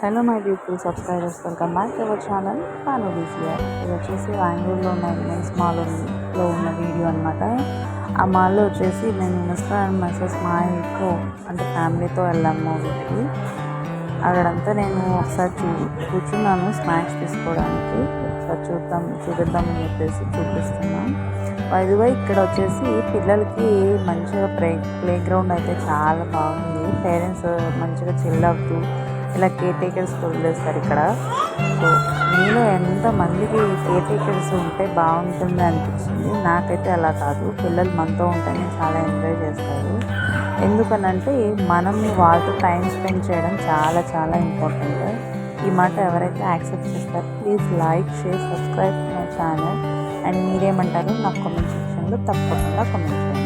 Hello my beautiful subscribers, welcome back to our channel families here. ఇది వచ్చేసి బెంగళూరులో ఉన్న ఇమెన్స్ మాల్లో ఉన్న వీడియో అనమాట. ఆ మాల్లో వచ్చేసి మేము మిస్టర్ అండ్ మిస్సెస్ మాయతో అంటే ఫ్యామిలీతో వెళ్ళాము మూవీకి. అక్కడంతా నేను ఒకసారి కూర్చున్నాను స్నాక్స్ తీసుకోవడానికి. ఒకసారి చూపిద్దామని చెప్పేసి చూపిస్తున్నాం. వైద్యుగా ఇక్కడ వచ్చేసి పిల్లలకి మంచిగా ప్లే గ్రౌండ్ అయితే చాలా బాగుంది. పేరెంట్స్ మంచిగా చిల్ అవుతూ ఇలా కేర్ టేకర్స్ వదిలేస్తారు ఇక్కడ. సో మీలో ఎంతమందికి కేర్ టేకర్స్ ఉంటే బాగుంటుంది అనిపించింది. నాకైతే అలా కాదు, పిల్లలు మనతో ఉంటేనే చాలా ఎంజాయ్ చేస్తారు. ఎందుకనంటే మనం వాళ్ళతో టైం స్పెండ్ చేయడం చాలా చాలా ఇంపార్టెంట్. ఈ మాట ఎవరైతే యాక్సెప్ట్ చేస్తారో please like, share, subscribe my channel. And మీరేమంటారు నాకు కామెంట్ సెక్షన్లో తప్పకుండా కామెంట్ చేయండి.